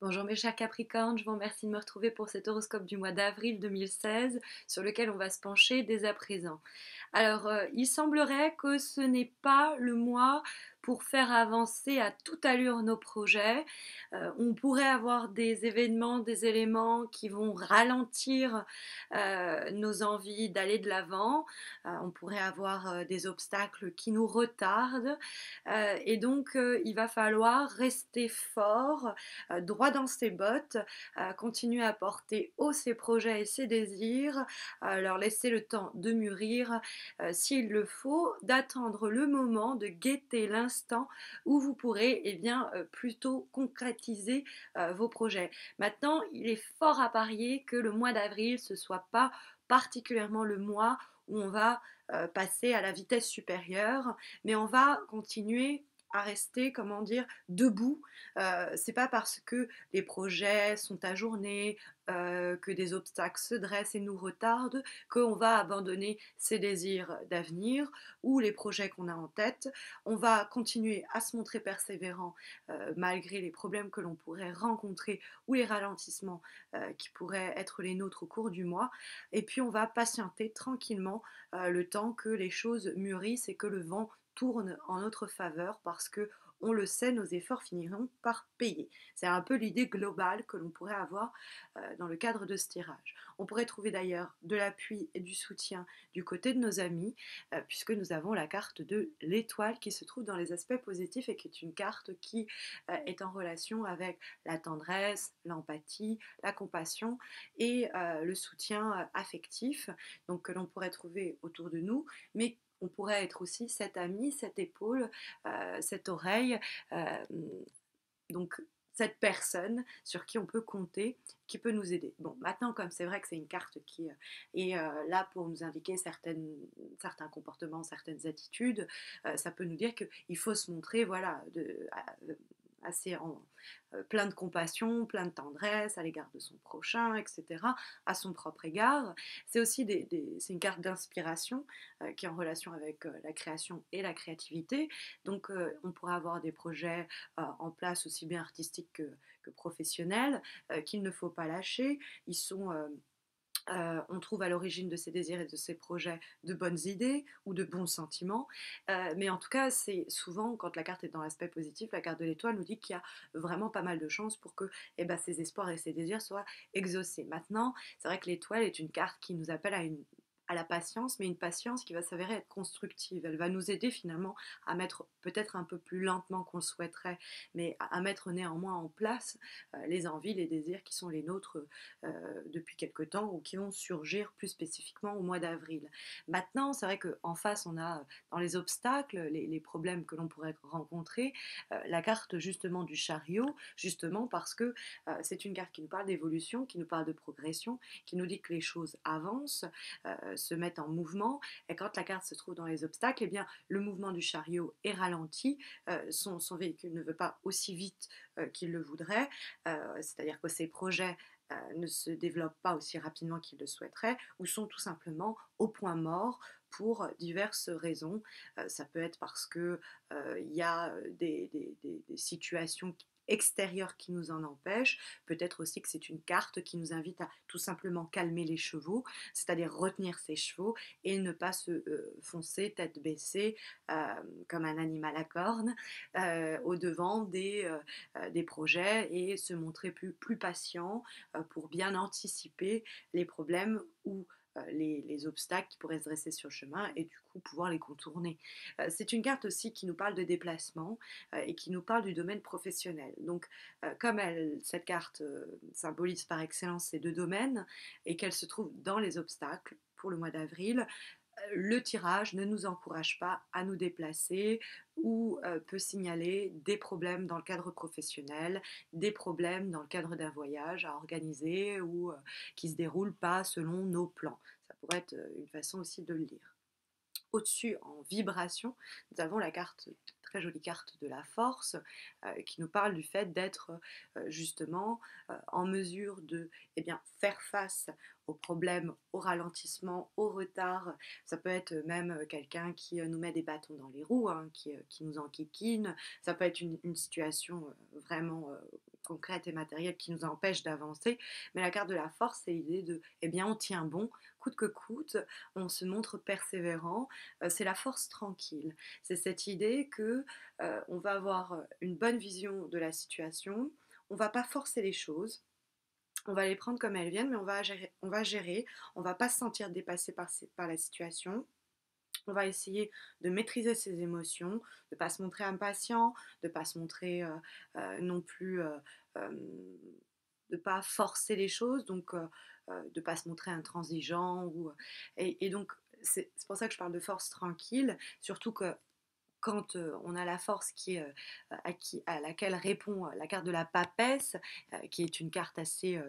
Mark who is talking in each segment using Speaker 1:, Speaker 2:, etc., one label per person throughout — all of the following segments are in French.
Speaker 1: Bonjour mes chers Capricornes, je vous remercie de me retrouver pour cet horoscope du mois d'avril 2016 sur lequel on va se pencher dès à présent. Alors, il semblerait que ce n'est pas le mois pour faire avancer à toute allure nos projets. On pourrait avoir des événements, des éléments qui vont ralentir nos envies d'aller de l'avant. On pourrait avoir des obstacles qui nous retardent. Et donc, il va falloir rester fort, droit dans ses bottes, continuer à porter haut ses projets et ses désirs, leur laisser le temps de mûrir, s'il le faut, d'attendre le moment, de guetter l'instant où vous pourrez plutôt concrétiser vos projets. Maintenant, il est fort à parier que le mois d'avril, ce ne soit pas particulièrement le mois où on va passer à la vitesse supérieure, mais on va continuer à rester, comment dire, debout. C'est pas parce que les projets sont ajournés, que des obstacles se dressent et nous retardent, qu'on va abandonner ses désirs d'avenir ou les projets qu'on a en tête. On va continuer à se montrer persévérant malgré les problèmes que l'on pourrait rencontrer ou les ralentissements qui pourraient être les nôtres au cours du mois. Et puis on va patienter tranquillement le temps que les choses mûrissent et que le vent tourne en notre faveur parce que on le sait, nos efforts finiront par payer. C'est un peu l'idée globale que l'on pourrait avoir dans le cadre de ce tirage. On pourrait trouver d'ailleurs de l'appui et du soutien du côté de nos amis, puisque nous avons la carte de l'étoile qui se trouve dans les aspects positifs et qui est une carte qui est en relation avec la tendresse, l'empathie, la compassion et le soutien affectif, donc que l'on pourrait trouver autour de nous, mais on pourrait être aussi cette amie, cette épaule, cette oreille, euh, donc cette personne sur qui on peut compter, qui peut nous aider. Bon, maintenant, comme c'est vrai que c'est une carte qui est là pour nous indiquer certains comportements, certaines attitudes, ça peut nous dire qu'il faut se montrer, voilà, assez plein de compassion, plein de tendresse à l'égard de son prochain, etc., à son propre égard. C'est aussi c'est une carte d'inspiration qui est en relation avec la création et la créativité. Donc, on pourra avoir des projets en place aussi bien artistiques que professionnels qu'il ne faut pas lâcher. Ils sont on trouve à l'origine de ses désirs et de ses projets de bonnes idées ou de bons sentiments. Mais en tout cas, c'est souvent, quand la carte est dans l'aspect positif, la carte de l'étoile nous dit qu'il y a vraiment pas mal de chances pour que ses espoirs et ses désirs soient exaucés. Maintenant, c'est vrai que l'étoile est une carte qui nous appelle à la patience, mais une patience qui va s'avérer être constructive. Elle va nous aider finalement à mettre peut-être un peu plus lentement qu'on le souhaiterait, mais à mettre néanmoins en place les envies, les désirs qui sont les nôtres depuis quelque temps ou qui vont surgir plus spécifiquement au mois d'avril. Maintenant, c'est vrai qu'en face, on a dans les obstacles, les problèmes que l'on pourrait rencontrer, la carte justement du chariot, justement parce que c'est une carte qui nous parle d'évolution, qui nous parle de progression, qui nous dit que les choses avancent, se mettent en mouvement, et quand la carte se trouve dans les obstacles, eh bien, le mouvement du chariot est ralenti, son véhicule ne veut pas aussi vite qu'il le voudrait, c'est-à-dire que ses projets ne se développent pas aussi rapidement qu'ils le souhaiteraient ou sont tout simplement au point mort pour diverses raisons. Ça peut être parce que il y a des situations extérieures qui nous en empêchent, peut-être aussi que c'est une carte qui nous invite à tout simplement calmer les chevaux, c'est-à-dire retenir ses chevaux et ne pas se foncer tête baissée comme un animal à cornes au devant des projets et se montrer plus patient pour bien anticiper les problèmes ou les obstacles qui pourraient se dresser sur le chemin et du coup pouvoir les contourner. C'est une carte aussi qui nous parle de déplacement et qui nous parle du domaine professionnel. Donc comme cette carte symbolise par excellence ces deux domaines et qu'elle se trouve dans les obstacles pour le mois d'avril, le tirage ne nous encourage pas à nous déplacer ou peut signaler des problèmes dans le cadre professionnel, des problèmes dans le cadre d'un voyage à organiser ou qui ne se déroulent pas selon nos plans. Ça pourrait être une façon aussi de le lire. Au-dessus, en vibration, nous avons la carte, très jolie carte de la force, qui nous parle du fait d'être justement en mesure de faire face aux problèmes, au ralentissement, au retard. Ça peut être même quelqu'un qui nous met des bâtons dans les roues, hein, qui nous enquiquine. Ça peut être une situation vraiment concrètes et matérielles qui nous empêchent d'avancer. Mais la carte de la force, c'est l'idée de, eh bien, on tient bon, coûte que coûte, on se montre persévérant, c'est la force tranquille. C'est cette idée que on va avoir une bonne vision de la situation, on va pas forcer les choses, on va les prendre comme elles viennent, mais on va gérer, on va pas se sentir dépassé par la situation. On va essayer de maîtriser ses émotions, de ne pas se montrer impatient, de ne pas se montrer non plus, euh, de ne pas forcer les choses, donc de ne pas se montrer intransigeant. Et donc, c'est pour ça que je parle de force tranquille, surtout que quand on a la force à laquelle répond la carte de la papesse, qui est une carte assez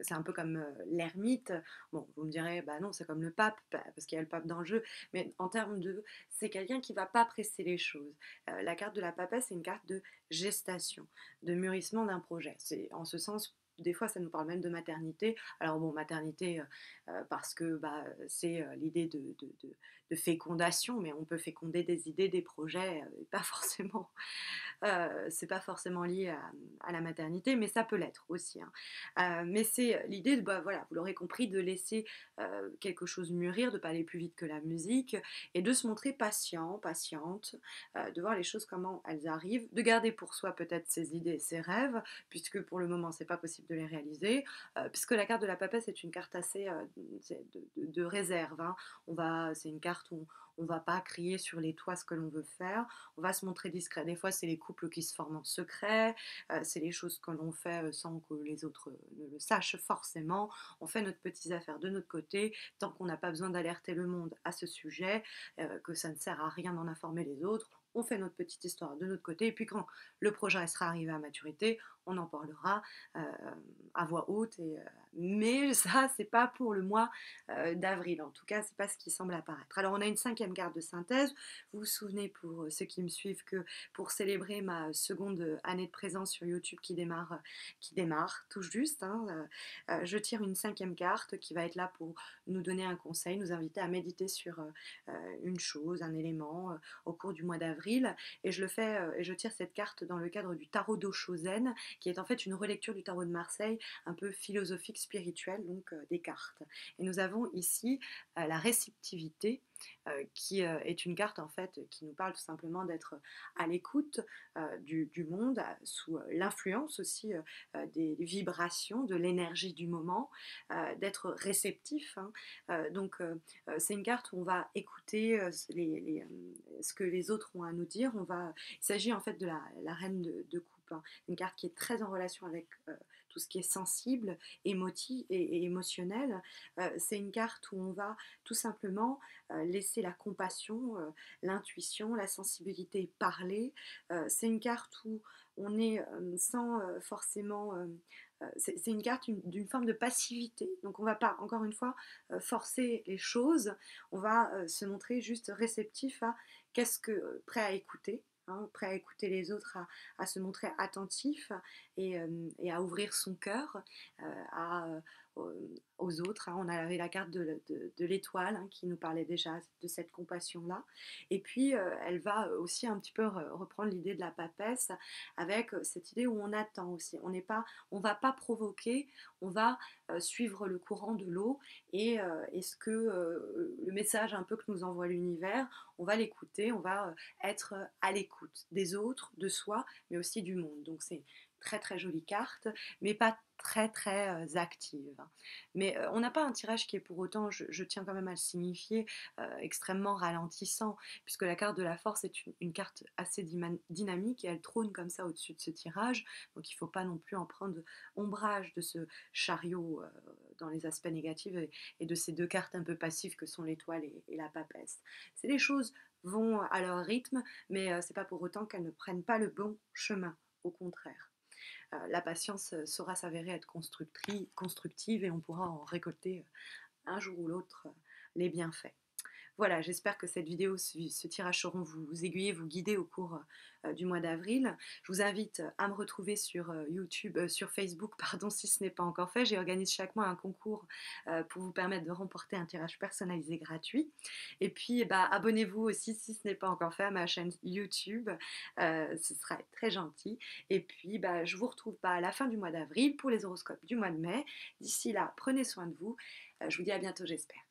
Speaker 1: c'est un peu comme l'ermite. Bon, vous me direz, bah non, c'est comme le pape, parce qu'il y a le pape dans le jeu, mais en termes de. C'est quelqu'un qui va pas presser les choses. La carte de la papesse, c'est une carte de gestation, de mûrissement d'un projet. C'est en ce sens. Des fois, ça nous parle même de maternité. Alors bon, maternité, parce que bah, c'est l'idée de fécondation, mais on peut féconder des idées, des projets, pas forcément c'est pas forcément lié à la maternité, mais ça peut l'être aussi, hein. Mais c'est l'idée, bah, voilà, vous l'aurez compris, de laisser quelque chose mûrir, de pas aller plus vite que la musique, et de se montrer patient, patiente, de voir les choses comment elles arrivent, de garder pour soi peut-être ses idées, ses rêves, puisque pour le moment c'est pas possible de les réaliser, puisque la carte de la papesse est une carte assez de réserve, hein. C'est une carte où on va pas crier sur les toits ce que l'on veut faire, on va se montrer discret. Des fois, c'est les couples qui se forment en secret, c'est les choses que l'on fait sans que les autres ne le sachent forcément. On fait notre petites affaires de notre côté, tant qu'on n'a pas besoin d'alerter le monde à ce sujet, que ça ne sert à rien d'en informer les autres. On fait notre petite histoire de notre côté, et puis quand le projet sera arrivé à maturité, on en parlera euh, à voix haute. Mais ça, c'est pas pour le mois d'avril. En tout cas, c'est pas ce qui semble apparaître. Alors, on a une cinquième carte de synthèse. Vous vous souvenez, pour ceux qui me suivent, que pour célébrer ma seconde année de présence sur YouTube qui démarre tout juste, hein, je tire une cinquième carte qui va être là pour nous donner un conseil, nous inviter à méditer sur une chose, un élément au cours du mois d'avril. Et je le fais, et je tire cette carte dans le cadre du tarot d'Oshozen, qui est en fait une relecture du tarot de Marseille, un peu philosophique, spirituelle, donc des cartes. Et nous avons ici la réceptivité, qui est une carte en fait qui nous parle tout simplement d'être à l'écoute du monde, sous l'influence aussi des vibrations, de l'énergie du moment, d'être réceptif, hein. C'est une carte où on va écouter ce que les autres ont à nous dire. Il s'agit en fait de la reine de coupe, hein. Une carte qui est très en relation avec tout ce qui est sensible, émotif et émotionnel. C'est une carte où on va tout simplement laisser la compassion, l'intuition, la sensibilité parler. C'est une carte où on est sans forcément... c'est une carte d'une forme de passivité. Donc on ne va pas, encore une fois, forcer les choses. On va se montrer juste réceptif à qu'est-ce que... prêt à écouter. Hein, prêt à écouter les autres, à se montrer attentif et à ouvrir son cœur à, aux autres, hein. On avait la carte de l'étoile, hein, qui nous parlait déjà de cette compassion-là. Et puis, elle va aussi un petit peu reprendre l'idée de la papesse avec cette idée où on attend aussi. On va pas provoquer, on va suivre le courant de l'eau et ce que le message un peu que nous envoie l'univers, on va l'écouter, on va être à l'écoute des autres, de soi, mais aussi du monde. Donc c'est très très jolie carte, mais pas très très active. Mais on n'a pas un tirage qui est pour autant, je tiens quand même à le signifier, extrêmement ralentissant, puisque la carte de la force est une carte assez dynamique et elle trône comme ça au-dessus de ce tirage, donc il ne faut pas non plus en prendre ombrage de ce chariot dans les aspects négatifs et de ces deux cartes un peu passives que sont l'étoile et la papesse. C'est les choses vont à leur rythme, mais c'est pas pour autant qu'elles ne prennent pas le bon chemin, au contraire. La patience saura s'avérer être constructive et on pourra en récolter un jour ou l'autre les bienfaits. Voilà, j'espère que cette vidéo, ce tirage sauront vous aiguiller, vous guider au cours du mois d'avril. Je vous invite à me retrouver sur YouTube, sur Facebook, pardon, si ce n'est pas encore fait. J'organise chaque mois un concours pour vous permettre de remporter un tirage personnalisé gratuit. Et puis, bah, abonnez-vous aussi si ce n'est pas encore fait à ma chaîne YouTube. Ce sera très gentil. Et puis, bah, je vous retrouve pas à la fin du mois d'avril pour les horoscopes du mois de mai. D'ici là, prenez soin de vous. Je vous dis à bientôt, j'espère.